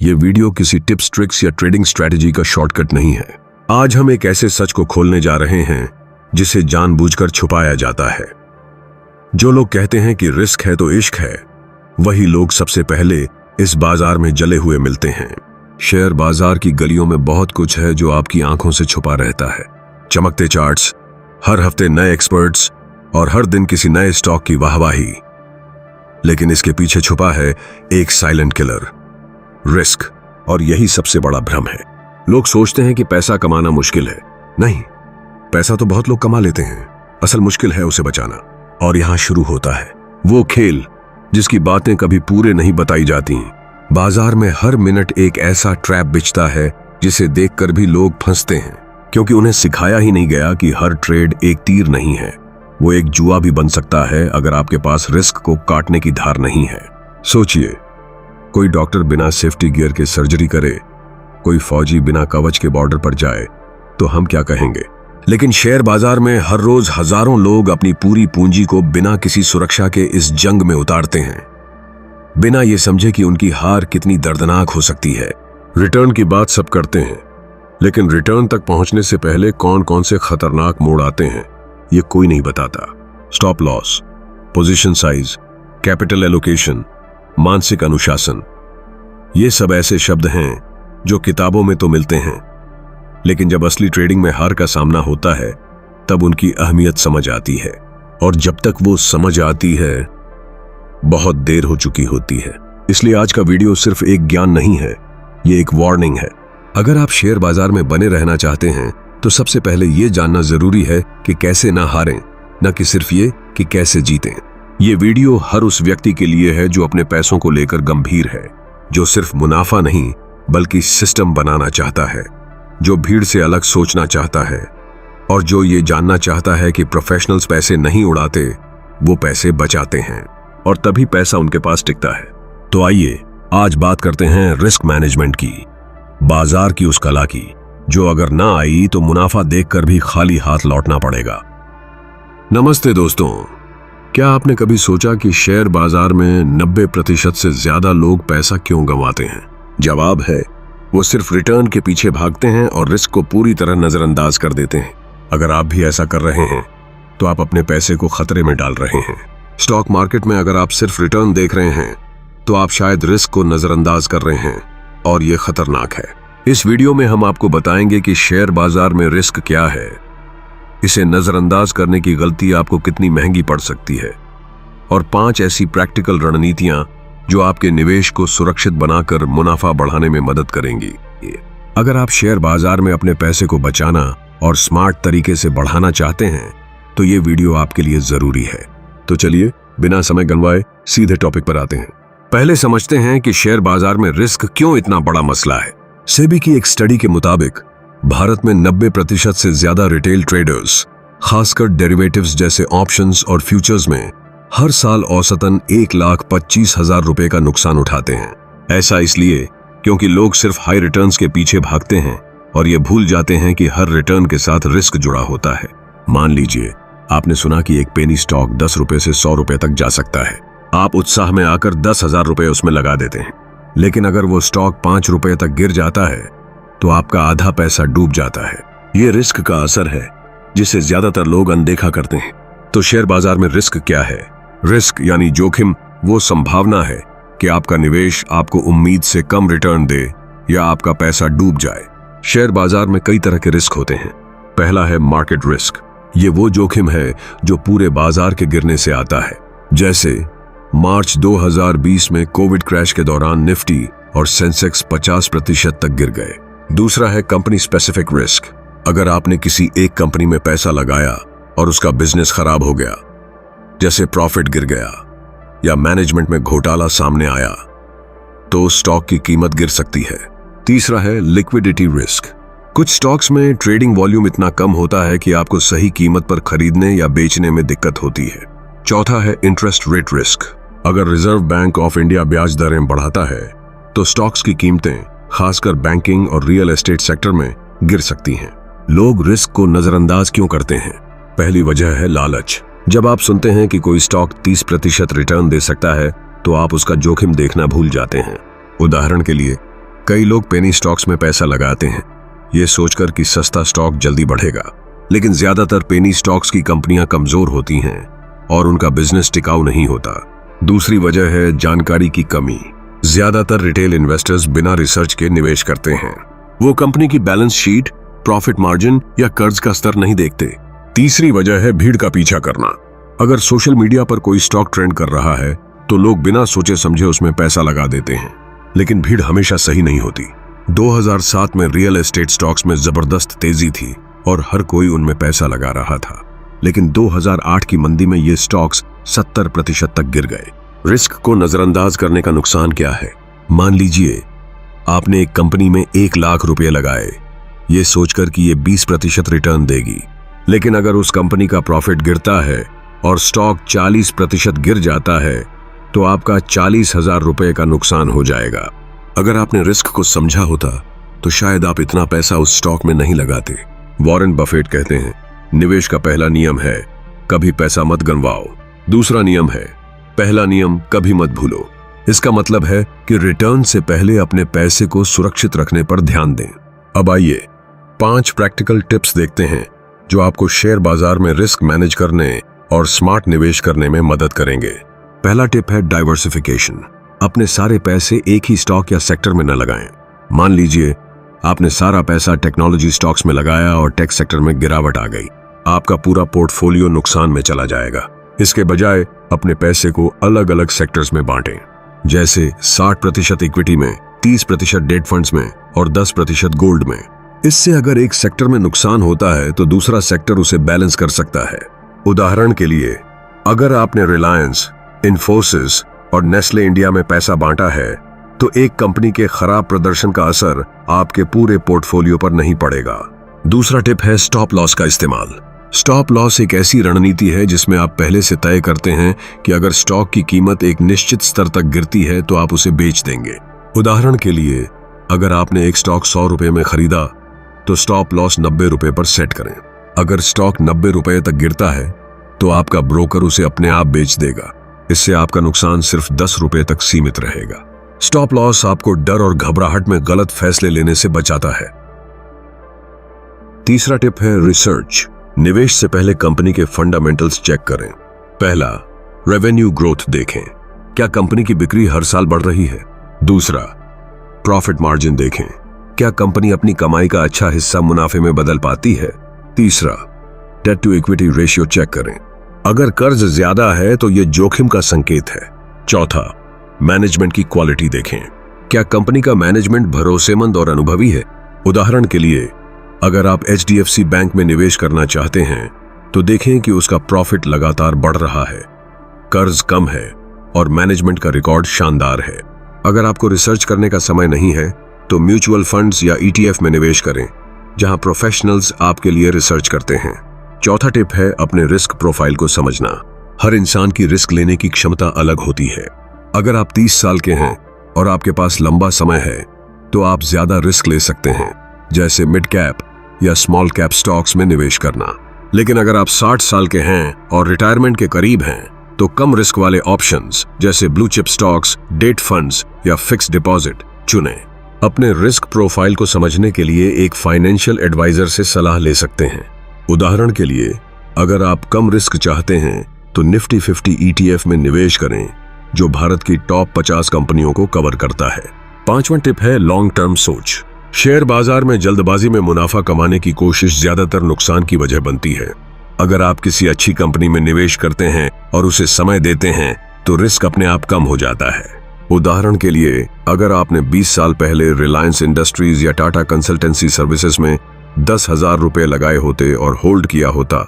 ये वीडियो किसी tips, tricks या ट्रेडिंग स्ट्रेटजी का शॉर्टकट नहीं है। आज हम एक ऐसे सच को खोलने जा रहे हैं जिसे जानबूझकर छुपाया जाता है। जो लोग कहते हैं कि रिस्क है तो इश्क है, वही लोग सबसे पहले इस बाजार में जले हुए मिलते हैं। शेयर बाजार की गलियों में बहुत कुछ है जो आपकी आंखों से छुपा रहता है। चमकते चार्ट्स, हर हफ्ते नए एक्सपर्ट्स और हर दिन किसी नए स्टॉक की वाहवाही। लेकिन इसके पीछे छुपा है एक साइलेंट किलर, रिस्क। और यही सबसे बड़ा भ्रम है। लोग सोचते हैं कि पैसा कमाना मुश्किल है। नहीं, पैसा तो बहुत लोग कमा लेते हैं, असल मुश्किल है उसे बचाना। और यहां शुरू होता है वो खेल जिसकी बातें कभी पूरे नहीं बताई जाती। बाजार में हर मिनट एक ऐसा ट्रैप बिछता है जिसे देखकर भी लोग फंसते हैं, क्योंकि उन्हें सिखाया ही नहीं गया कि हर ट्रेड एक तीर नहीं है। वो एक जुआ भी बन सकता है अगर आपके पास रिस्क को काटने की धार नहीं है। सोचिए, कोई डॉक्टर बिना सेफ्टी गियर के सर्जरी करे, कोई फौजी बिना कवच के बॉर्डर पर जाए, तो हम क्या कहेंगे? लेकिन शेयर बाजार में हर रोज हजारों लोग अपनी पूरी पूंजी को बिना किसी सुरक्षा के इस जंग में उतारते हैं, बिना ये समझे कि उनकी हार कितनी दर्दनाक हो सकती है। रिटर्न की बात सब करते हैं, लेकिन रिटर्न तक पहुंचने से पहले कौन कौन से खतरनाक मोड़ आते हैं ये कोई नहीं बताता। Stop loss, position size, capital allocation, मानसिक अनुशासन, ये सब ऐसे शब्द हैं जो किताबों में तो मिलते हैं, लेकिन जब असली ट्रेडिंग में हार का सामना होता है तब उनकी अहमियत समझ आती है। और जब तक वो समझ आती है बहुत देर हो चुकी होती है। इसलिए आज का वीडियो सिर्फ एक ज्ञान नहीं है, ये एक वार्निंग है। अगर आप शेयर बाजार में बने रहना चाहते हैं तो सबसे पहले ये जानना जरूरी है कि कैसे ना हारें, न कि सिर्फ ये कि कैसे जीतें। ये वीडियो हर उस व्यक्ति के लिए है जो अपने पैसों को लेकर गंभीर है, जो सिर्फ मुनाफा नहीं बल्कि सिस्टम बनाना चाहता है, जो भीड़ से अलग सोचना चाहता है, और जो ये जानना चाहता है कि प्रोफेशनल्स पैसे नहीं उड़ाते, वो पैसे बचाते हैं, और तभी पैसा उनके पास टिकता है। तो आइए आज बात करते हैं रिस्क मैनेजमेंट की, बाजार की उस कला की जो अगर ना आई तो मुनाफा देखकर भी खाली हाथ लौटना पड़ेगा। नमस्ते दोस्तों, क्या आपने कभी सोचा कि शेयर बाजार में 90% से ज्यादा लोग पैसा क्यों गंवाते हैं? जवाब है, वो सिर्फ रिटर्न के पीछे भागते हैं और रिस्क को पूरी तरह नजरअंदाज कर देते हैं। अगर आप भी ऐसा कर रहे हैं तो आप अपने पैसे को खतरे में डाल रहे हैं। स्टॉक मार्केट में अगर आप सिर्फ रिटर्न देख रहे हैं तो आप शायद रिस्क को नजरअंदाज कर रहे हैं, और ये खतरनाक है। इस वीडियो में हम आपको बताएंगे कि शेयर बाजार में रिस्क क्या है, इसे नजरअंदाज करने की गलती आपको कितनी महंगी पड़ सकती है, और 5 ऐसी प्रैक्टिकल रणनीतियां जो आपके निवेश को सुरक्षित बनाकर मुनाफा बढ़ाने में मदद करेंगी। अगर आप शेयर बाजार में अपने पैसे को बचाना और स्मार्ट तरीके से बढ़ाना चाहते हैं तो ये वीडियो आपके लिए जरूरी है। तो चलिए बिना समय गंवाए सीधे टॉपिक पर आते हैं। पहले समझते हैं कि शेयर बाजार में रिस्क क्यों इतना बड़ा मसला है। सेबी की एक स्टडी के मुताबिक भारत में 90% से ज्यादा रिटेल ट्रेडर्स, खासकर डेरिवेटिव्स जैसे ऑप्शंस और फ्यूचर्स में, हर साल औसतन 1,25,000 रुपए का नुकसान उठाते हैं। ऐसा इसलिए क्योंकि लोग सिर्फ हाई रिटर्न्स के पीछे भागते हैं और ये भूल जाते हैं कि हर रिटर्न के साथ रिस्क जुड़ा होता है। मान लीजिए आपने सुना कि एक पेनी स्टॉक 10 रुपए से 100 रुपए तक जा सकता है। आप उत्साह में आकर 10,000 रुपए उसमें लगा देते हैं, लेकिन अगर वो स्टॉक 5 रुपए तक गिर जाता है तो आपका आधा पैसा डूब जाता है। ये रिस्क का असर है जिसे ज्यादातर लोग अनदेखा करते हैं। तो शेयर बाजार में रिस्क क्या है? रिस्क यानी जोखिम वो संभावना है कि आपका निवेश आपको उम्मीद से कम रिटर्न दे या आपका पैसा डूब जाए। शेयर बाजार में कई तरह के रिस्क होते हैं। पहला है मार्केट रिस्क। ये वो जोखिम है जो पूरे बाजार के गिरने से आता है। जैसे मार्च 2020 में कोविड क्रैश के दौरान निफ्टी और सेंसेक्स 50% तक गिर गए। दूसरा है कंपनी स्पेसिफिक रिस्क। अगर आपने किसी एक कंपनी में पैसा लगाया और उसका बिजनेस खराब हो गया, जैसे प्रॉफिट गिर गया या मैनेजमेंट में घोटाला सामने आया, तो स्टॉक की कीमत गिर सकती है। तीसरा है लिक्विडिटी रिस्क। कुछ स्टॉक्स में ट्रेडिंग वॉल्यूम इतना कम होता है कि आपको सही कीमत पर खरीदने या बेचने में दिक्कत होती है। चौथा है इंटरेस्ट रेट रिस्क। अगर रिजर्व बैंक ऑफ इंडिया ब्याज दरें बढ़ाता है तो स्टॉक्स की कीमतें खासकर बैंकिंग और रियल एस्टेट सेक्टर में गिर सकती हैं। लोग रिस्क को नजरअंदाज क्यों करते हैं? पहली वजह है लालच। जब आप सुनते हैं कि कोई स्टॉक 30% रिटर्न दे सकता है तो आप उसका जोखिम देखना भूल जाते हैं। उदाहरण के लिए कई लोग पेनी स्टॉक्स में पैसा लगाते हैं, ये सोचकर कि सस्ता स्टॉक जल्दी बढ़ेगा, लेकिन ज्यादातर पेनी स्टॉक्स की कंपनियां कमजोर होती हैं और उनका बिजनेस टिकाऊ नहीं होता। दूसरी वजह है जानकारी की कमी। ज्यादातर रिटेल इन्वेस्टर्स बिना रिसर्च के निवेश करते हैं। वो कंपनी की बैलेंस शीट, प्रॉफिट मार्जिन या कर्ज का स्तर नहीं देखते। तीसरी वजह है भीड़ का पीछा करना। अगर सोशल मीडिया पर कोई स्टॉक ट्रेंड कर रहा है तो लोग बिना सोचे समझे उसमें पैसा लगा देते हैं, लेकिन भीड़ हमेशा सही नहीं होती। 2007 में रियल एस्टेट स्टॉक्स में जबरदस्त तेजी थी और हर कोई उनमें पैसा लगा रहा था, लेकिन 2008 की मंदी में ये स्टॉक्स 70% तक गिर गए। रिस्क को नजरअंदाज करने का नुकसान क्या है? मान लीजिए आपने एक कंपनी में 1 लाख रुपए लगाए, ये सोचकर कि ये 20% रिटर्न देगी, लेकिन अगर उस कंपनी का प्रॉफिट गिरता है और स्टॉक 40% गिर जाता है तो आपका 40,000 रुपए का नुकसान हो जाएगा। अगर आपने रिस्क को समझा होता तो शायद आप इतना पैसा उस स्टॉक में नहीं लगाते। वॉरेन बफेट कहते हैं, निवेश का पहला नियम है कभी पैसा मत गंवाओ। दूसरा नियम है, पहला नियम कभी मत भूलो। इसका मतलब है कि रिटर्न से पहले अपने पैसे को सुरक्षित रखने पर ध्यान दें। अब आइए 5 प्रैक्टिकल टिप्स देखते हैं जो आपको शेयर बाजार में रिस्क मैनेज करने और स्मार्ट निवेश करने में मदद करेंगे। पहला टिप है डाइवर्सिफिकेशन। अपने सारे पैसे एक ही स्टॉक या सेक्टर में न लगाएं। मान लीजिए आपने सारा पैसा टेक्नोलॉजी स्टॉक्स में लगाया और टेक सेक्टर में गिरावट आ गई, आपका पूरा पोर्टफोलियो नुकसान में चला जाएगा। इसके बजाय अपने पैसे को अलग अलग सेक्टर्स में बांटें, जैसे 60% इक्विटी में, 30% डेट फंड्स में और 10% गोल्ड में। इससे अगर एक सेक्टर में नुकसान होता है तो दूसरा सेक्टर उसे बैलेंस कर सकता है। उदाहरण के लिए, अगर आपने रिलायंस, इन्फोसिस और नेस्ले इंडिया में पैसा बांटा है तो एक कंपनी के खराब प्रदर्शन का असर आपके पूरे पोर्टफोलियो पर नहीं पड़ेगा। दूसरा टिप है स्टॉप लॉस का इस्तेमाल। स्टॉप लॉस एक ऐसी रणनीति है जिसमें आप पहले से तय करते हैं कि अगर स्टॉक की कीमत एक निश्चित स्तर तक गिरती है तो आप उसे बेच देंगे। उदाहरण के लिए, अगर आपने एक स्टॉक 100 रुपए में खरीदा तो स्टॉप लॉस 90 रुपए पर सेट करें। अगर स्टॉक 90 रुपए तक गिरता है तो आपका ब्रोकर उसे अपने आप बेच देगा। इससे आपका नुकसान सिर्फ 10 रुपए तक सीमित रहेगा। स्टॉप लॉस आपको डर और घबराहट में गलत फैसले लेने से बचाता है। तीसरा टिप है रिसर्च। निवेश से पहले कंपनी के फंडामेंटल्स चेक करें। पहला, रेवेन्यू ग्रोथ देखें, क्या कंपनी की बिक्री हर साल बढ़ रही है। दूसरा, प्रॉफिट मार्जिन देखें, क्या कंपनी अपनी कमाई का अच्छा हिस्सा मुनाफे में बदल पाती है। तीसरा, debt to equity ratio check करें, अगर कर्ज ज्यादा है तो यह जोखिम का संकेत है। चौथा, मैनेजमेंट की क्वालिटी देखें, क्या कंपनी का मैनेजमेंट भरोसेमंद और अनुभवी है। उदाहरण के लिए, अगर आप HDFC बैंक में निवेश करना चाहते हैं तो देखें कि उसका प्रॉफिट लगातार बढ़ रहा है, कर्ज कम है और मैनेजमेंट का रिकॉर्ड शानदार है। अगर आपको रिसर्च करने का समय नहीं है तो म्यूचुअल फंड्स या ETF में निवेश करें, जहां प्रोफेशनल्स आपके लिए रिसर्च करते हैं। चौथा टिप है अपने रिस्क प्रोफाइल को समझना। हर इंसान की रिस्क लेने की क्षमता अलग होती है। अगर आप 30 साल के हैं और आपके पास लंबा समय है तो आप ज्यादा रिस्क ले सकते हैं, जैसे मिड कैप या स्मॉल कैप स्टॉक्स में निवेश करना। लेकिन अगर आप 60 साल के हैं और रिटायरमेंट के करीब हैं तो कम रिस्क वाले ऑप्शंस जैसे blue chip stocks, date funds या फिक्स्ड डिपॉजिट चुनें। अपने रिस्क प्रोफाइल को समझने के लिए एक फाइनेंशियल एडवाइजर से सलाह ले सकते हैं। उदाहरण के लिए, अगर आप कम रिस्क चाहते हैं तो निफ्टी 50 ETF में निवेश करें, जो भारत की टॉप 50 कंपनियों को कवर करता है। पांचवा टिप है लॉन्ग टर्म सोच। शेयर बाजार में जल्दबाजी में मुनाफा कमाने की कोशिश ज्यादातर नुकसान की वजह बनती है। अगर आप किसी अच्छी कंपनी में निवेश करते हैं और उसे समय देते हैं तो रिस्क अपने आप कम हो जाता है। उदाहरण के लिए, अगर आपने 20 साल पहले रिलायंस इंडस्ट्रीज या टाटा कंसल्टेंसी सर्विसेज में 10,000 रुपए लगाए होते और होल्ड किया होता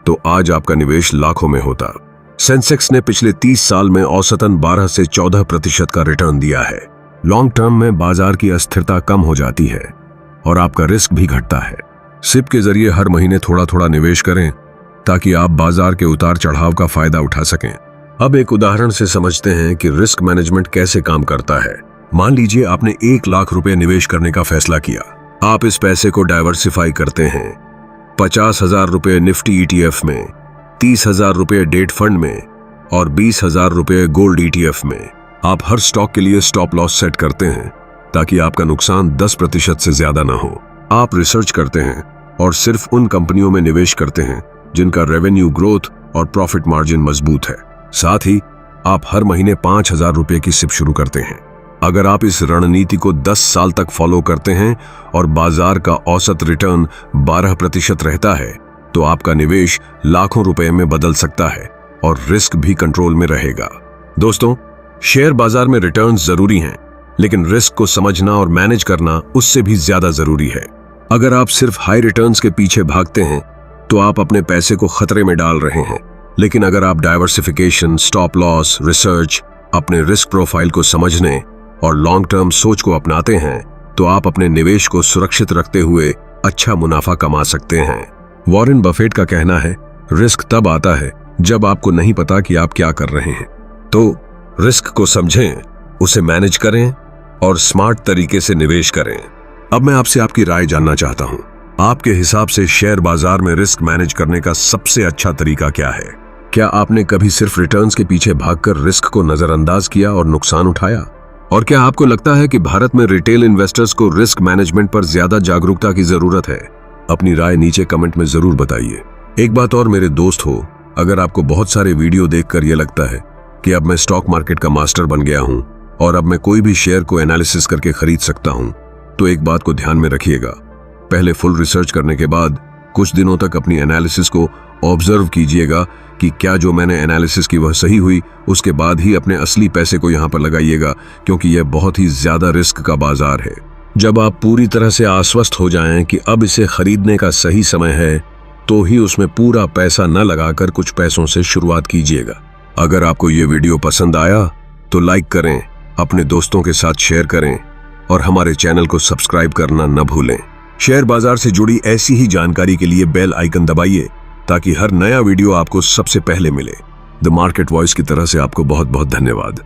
तो आज आपका निवेश लाखों में होता। सेंसेक्स ने पिछले 30 साल में औसतन 12 से 14% का रिटर्न दिया है। लॉन्ग टर्म में बाजार की अस्थिरता कम हो जाती है और आपका रिस्क भी घटता है। सिप के जरिए हर महीने थोड़ा थोड़ा निवेश करें ताकि आप बाजार के उतार चढ़ाव का फायदा उठा सकें। अब एक उदाहरण से समझते हैं कि रिस्क मैनेजमेंट कैसे काम करता है। मान लीजिए आपने 1 लाख रुपए निवेश करने का फैसला किया। आप इस पैसे को डाइवर्सिफाई करते हैं, 50,000 रुपए निफ्टी ETF में, 30,000 रुपए डेट फंड में और 20,000 रुपए गोल्ड ETF में। आप हर स्टॉक के लिए स्टॉप लॉस सेट करते हैं ताकि आपका नुकसान 10% से ज्यादा ना हो। आप रिसर्च करते हैं और सिर्फ उन कंपनियों में निवेश करते हैं जिनका रेवेन्यू ग्रोथ और प्रॉफिट मार्जिन मजबूत है। साथ ही आप हर महीने 5,000 रुपए की सिप शुरू करते हैं। अगर आप इस रणनीति को 10 साल तक फॉलो करते हैं और बाजार का औसत रिटर्न 12% रहता है, तो आपका निवेश लाखों रुपए में बदल सकता है और रिस्क भी कंट्रोल में रहेगा। दोस्तों, शेयर बाजार में रिटर्न्स जरूरी हैं, लेकिन रिस्क को समझना और मैनेज करना उससे भी ज्यादा जरूरी है। अगर आप सिर्फ हाई रिटर्न्स के पीछे भागते हैं तो आप अपने पैसे को खतरे में डाल रहे हैं। लेकिन अगर आप डाइवर्सिफिकेशन, स्टॉप लॉस, रिसर्च, अपने रिस्क प्रोफाइल को समझने और लॉन्ग टर्म सोच को अपनाते हैं, तो आप अपने निवेश को सुरक्षित रखते हुए अच्छा मुनाफा कमा सकते हैं। वॉरेन बफेट का कहना है, रिस्क तब आता है जब आपको नहीं पता कि आप क्या कर रहे हैं। तो रिस्क को समझें, उसे मैनेज करें और स्मार्ट तरीके से निवेश करें। अब मैं आपसे आपकी राय जानना चाहता हूं। आपके हिसाब से शेयर बाजार में रिस्क मैनेज करने का सबसे अच्छा तरीका क्या है? क्या आपने कभी सिर्फ रिटर्न्स के पीछे भागकर रिस्क को नजरअंदाज किया और नुकसान उठाया? और क्या आपको लगता है कि भारत में रिटेल इन्वेस्टर्स को रिस्क मैनेजमेंट पर ज्यादा जागरूकता की जरूरत है? अपनी राय नीचे कमेंट में जरूर बताइए। एक बात और मेरे दोस्त हो, अगर आपको बहुत सारे वीडियो देखकर यह लगता है कि अब मैं स्टॉक मार्केट का मास्टर बन गया हूं और अब मैं कोई भी शेयर को एनालिसिस करके खरीद सकता हूं, तो एक बात को ध्यान में रखिएगा। पहले फुल रिसर्च करने के बाद कुछ दिनों तक अपनी एनालिसिस को ऑब्जर्व कीजिएगा कि क्या जो मैंने एनालिसिस की वह सही हुई। उसके बाद ही अपने असली पैसे को यहां पर लगाइएगा, क्योंकि यह बहुत ही ज्यादा रिस्क का बाजार है। जब आप पूरी तरह से आश्वस्त हो जाएं कि अब इसे खरीदने का सही समय है, तो ही उसमें पूरा पैसा न लगाकर कुछ पैसों से शुरुआत कीजिएगा। अगर आपको ये वीडियो पसंद आया तो लाइक करें, अपने दोस्तों के साथ शेयर करें और हमारे चैनल को सब्सक्राइब करना न भूलें। शेयर बाजार से जुड़ी ऐसी ही जानकारी के लिए बेल आइकन दबाइए ताकि हर नया वीडियो आपको सबसे पहले मिले। द मार्केट वॉइस की तरह से आपको बहुत बहुत धन्यवाद।